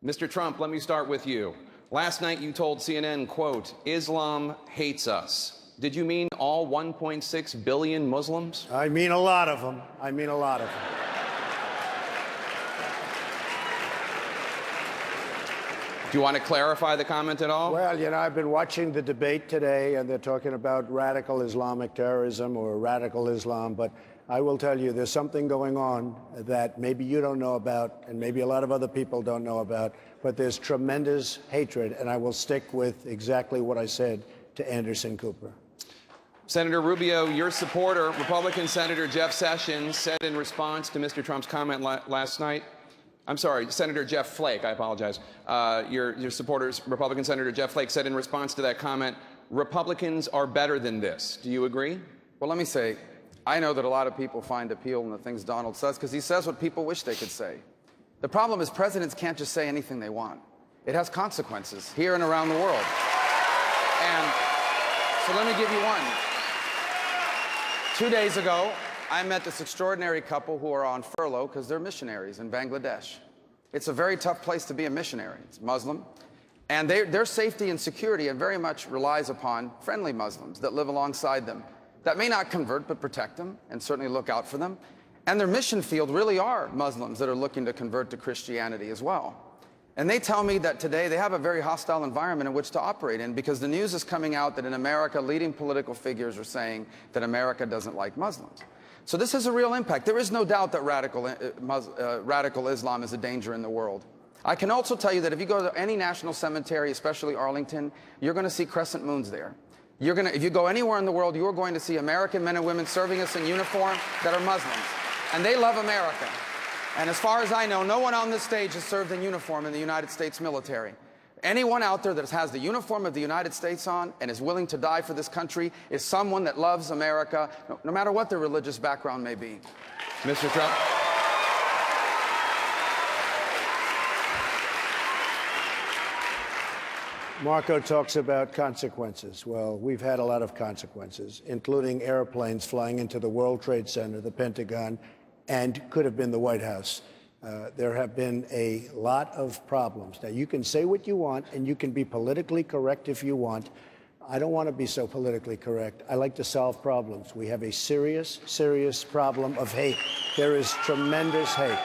Mr. Trump, let me start with you. Last night you told CNN, quote, Islam hates us. Did you mean all 1.6 billion Muslims? I mean a lot of them. I mean a lot of them. Do you want to clarify the comment at all? Well, you know, I've been watching the debate today, and they're talking about radical Islamic terrorism or radical Islam, but I will tell you there's something going on that maybe you don't know about and maybe a lot of other people don't know about, but there's tremendous hatred, and I will stick with exactly what I said to Anderson Cooper. Senator Rubio, your supporter, Republican Senator Jeff Sessions, said in response to Mr. Trump's comment last night, I'm sorry, Senator Jeff Flake, I apologize. Your supporters, Republican Senator Jeff Flake, said in response to that comment, Republicans are better than this. Do you agree? Well, let me say, I know that a lot of people find appeal in the things Donald says because he says what people wish they could say. The problem is presidents can't just say anything they want. It has consequences here and around the world. And so let me give you one. 2 days ago, I met this extraordinary couple who are on furlough because they're missionaries in Bangladesh. It's a very tough place to be a missionary. It's Muslim. And their safety and security very much relies upon friendly Muslims that live alongside them, that may not convert but protect them and certainly look out for them. And their mission field really are Muslims that are looking to convert to Christianity as well. And they tell me that today they have a very hostile environment in which to operate in because the news is coming out that in America, leading political figures are saying that America doesn't like Muslims. So this has a real impact. There is no doubt that radical Islam is a danger in the world. I can also tell you that if you go to any national cemetery, especially Arlington, you're going to see crescent moons there. If you go anywhere in the world, you're going to see American men and women serving us in uniform that are Muslims. And they love America. And as far as I know, no one on this stage has served in uniform in the United States military. Anyone out there that has the uniform of the United States on and is willing to die for this country is someone that loves America, no matter what their religious background may be. Mr. Trump? Marco talks about consequences. Well, we've had a lot of consequences, including airplanes flying into the World Trade Center, the Pentagon, and could have been the White House. There have been a lot of problems. Now, you can say what you want, and you can be politically correct if you want. I don't want to be so politically correct. I like to solve problems. We have a serious, serious problem of hate. There is tremendous hate.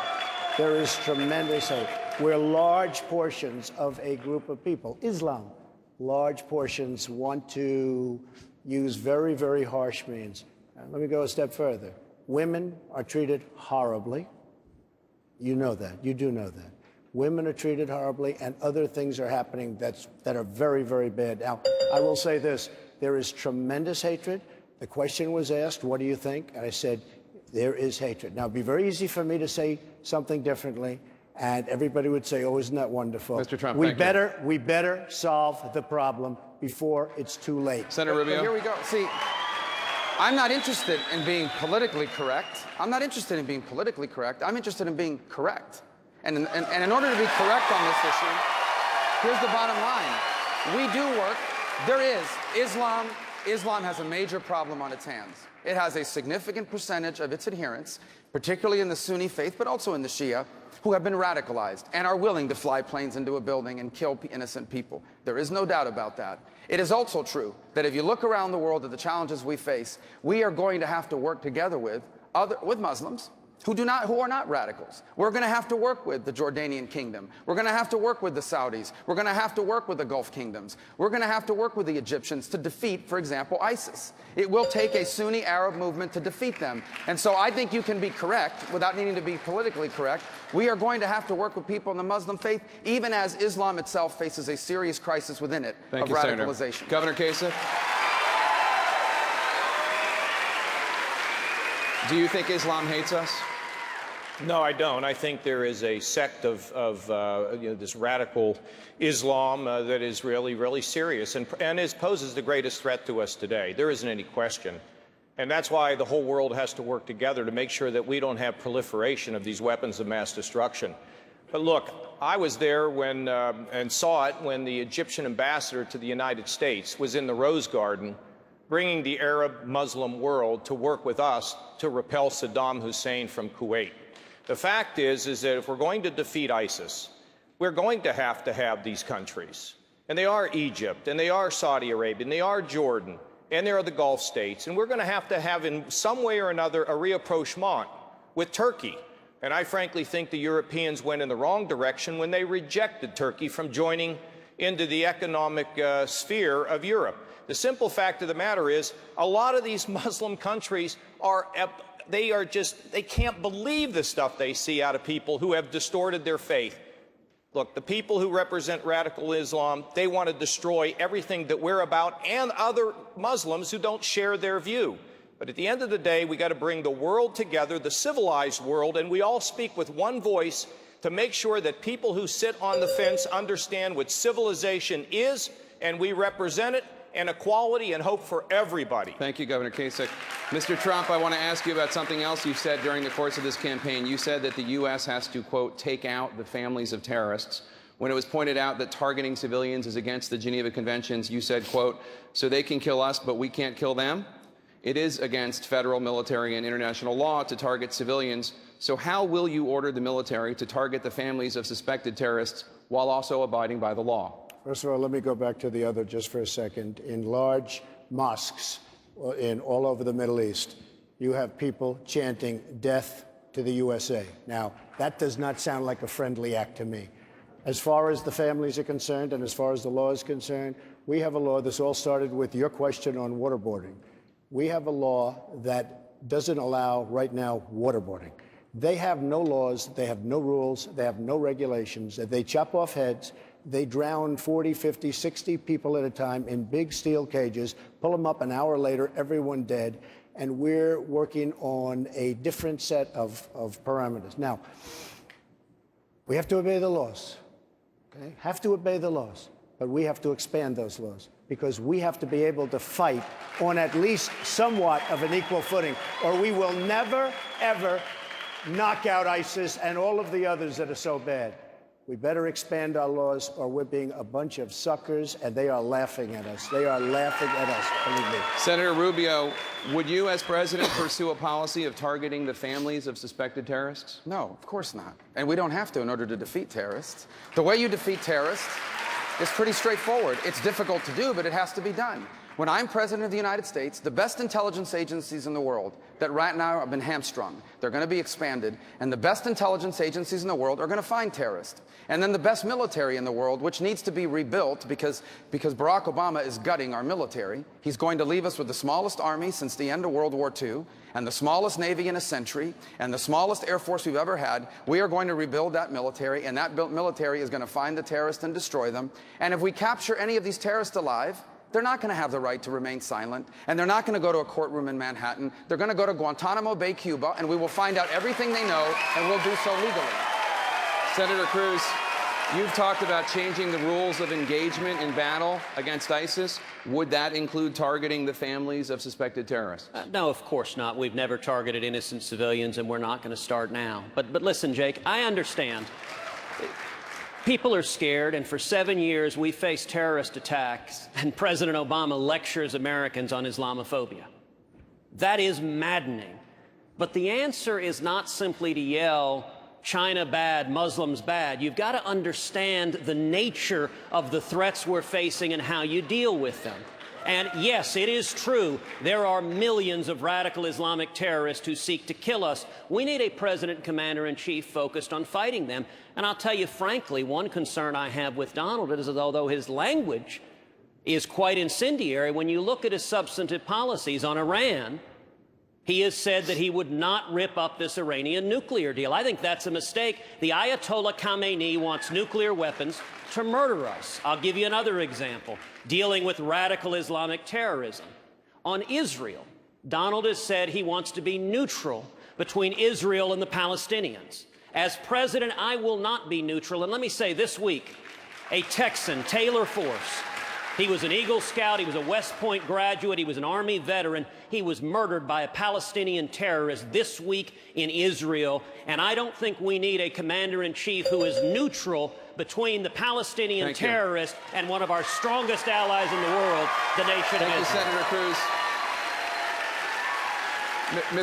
There is tremendous hate. Where large portions of a group of people, Islam, large portions want to use very, very harsh means. Let me go a step further. Women are treated horribly. You know that. You do know that. Women are treated horribly, and other things are happening that are very, very bad. Now, I will say this. There is tremendous hatred. The question was asked, what do you think? And I said, there is hatred. Now, it'd be very easy for me to say something differently, and everybody would say, oh, isn't that wonderful? Mr. Trump, we better solve the problem before it's too late. Senator Rubio? But here we go. See, I'm not interested in being politically correct. I'm not interested in being politically correct. I'm interested in being correct. And in order to be correct on this issue, here's the bottom line. We do work. There is Islam. Islam has a major problem on its hands. It has a significant percentage of its adherents, particularly in the Sunni faith, but also in the Shia, who have been radicalized and are willing to fly planes into a building and kill innocent people. There is no doubt about that. It is also true that if you look around the world at the challenges we face, we are going to have to work together with Muslims who are not radicals. We're going to have to work with the Jordanian kingdom. We're going to have to work with the Saudis. We're going to have to work with the Gulf kingdoms. We're going to have to work with the Egyptians to defeat, for example, ISIS. It will take a Sunni Arab movement to defeat them. And so I think you can be correct without needing to be politically correct. We are going to have to work with people in the Muslim faith, even as Islam itself faces a serious crisis within it of radicalization. Senator. Governor Kasich? Do you think Islam hates us? No, I don't. I think there is a sect of this radical Islam that is really, really serious and poses the greatest threat to us today. There isn't any question. And that's why the whole world has to work together to make sure that we don't have proliferation of these weapons of mass destruction. But look, I was there when and saw it when the Egyptian ambassador to the United States was in the Rose Garden bringing the Arab Muslim world to work with us to repel Saddam Hussein from Kuwait. The fact is that if we're going to defeat ISIS, we're going to have these countries. And they are Egypt, and they are Saudi Arabia, and they are Jordan, and there are the Gulf states. And we're going to have in some way or another, a rapprochement with Turkey. And I frankly think the Europeans went in the wrong direction when they rejected Turkey from joining into the economic sphere of Europe. The simple fact of the matter is, a lot of these Muslim countries they can't believe the stuff they see out of people who have distorted their faith. Look, the people who represent radical Islam, they want to destroy everything that we're about and other Muslims who don't share their view. But at the end of the day, we got to bring the world together, the civilized world, and we all speak with one voice to make sure that people who sit on the fence understand what civilization is, and we represent it, and equality and hope for everybody. Thank you, Governor Kasich. Mr. Trump, I want to ask you about something else you said during the course of this campaign. You said that the U.S. has to, quote, take out the families of terrorists. When it was pointed out that targeting civilians is against the Geneva Conventions, you said, quote, so they can kill us, but we can't kill them? It is against federal, military, and international law to target civilians. So how will you order the military to target the families of suspected terrorists while also abiding by the law? First of all, let me go back to the other just for a second. In large mosques in all over the Middle East, you have people chanting death to the USA. Now, that does not sound like a friendly act to me. As far as the families are concerned and as far as the law is concerned, we have a law. This all started with your question on waterboarding. We have a law that doesn't allow right now waterboarding. They have no laws, they have no rules, they have no regulations. They chop off heads. They drown 40, 50, 60 people at a time in big steel cages, pull them up an hour later, everyone dead, and we're working on a different set of parameters. Now, we have to obey the laws, okay? Have to obey the laws, but we have to expand those laws because we have to be able to fight on at least somewhat of an equal footing, or we will never, ever knock out ISIS and all of the others that are so bad. We better expand our laws, or we're being a bunch of suckers, and they are laughing at us. They are laughing at us, believe me. Senator Rubio, would you, as president, pursue a policy of targeting the families of suspected terrorists? No, of course not. And we don't have to in order to defeat terrorists. The way you defeat terrorists is pretty straightforward. It's difficult to do, but it has to be done. When I'm president of the United States, the best intelligence agencies in the world that right now have been hamstrung, they're going to be expanded, and the best intelligence agencies in the world are going to find terrorists. And then the best military in the world, which needs to be rebuilt because Barack Obama is gutting our military. He's going to leave us with the smallest army since the end of World War II, and the smallest Navy in a century, and the smallest Air Force we've ever had. We are going to rebuild that military, and that military is going to find the terrorists and destroy them. And if we capture any of these terrorists alive, they're not going to have the right to remain silent, and they're not going to go to a courtroom in Manhattan. They're going to go to Guantanamo Bay, Cuba, and we will find out everything they know, and we'll do so legally. Senator Cruz, you've talked about changing the rules of engagement in battle against ISIS. Would that include targeting the families of suspected terrorists? No, of course not. We've never targeted innocent civilians, and we're not going to start now. But listen, Jake, I understand. People are scared, and for 7 years we faced terrorist attacks, and President Obama lectures Americans on Islamophobia. That is maddening. But the answer is not simply to yell, China bad, Muslims bad. You've got to understand the nature of the threats we're facing and how you deal with them. And yes, it is true, there are millions of radical Islamic terrorists who seek to kill us. We need a president commander-in-chief focused on fighting them. And I'll tell you frankly, one concern I have with Donald is that although his language is quite incendiary, when you look at his substantive policies on Iran, he has said that he would not rip up this Iranian nuclear deal. I think that's a mistake. The Ayatollah Khamenei wants nuclear weapons to murder us. I'll give you another example, dealing with radical Islamic terrorism. On Israel, Donald has said he wants to be neutral between Israel and the Palestinians. As president, I will not be neutral. And let me say, this week, a Texan, Taylor Force, he was an Eagle Scout, he was a West Point graduate, he was an Army veteran. He was murdered by a Palestinian terrorist this week in Israel. And I don't think we need a commander-in-chief who is neutral between the Palestinian terrorist and one of our strongest allies in the world, the nation of Israel. Thank you, Senator Cruz.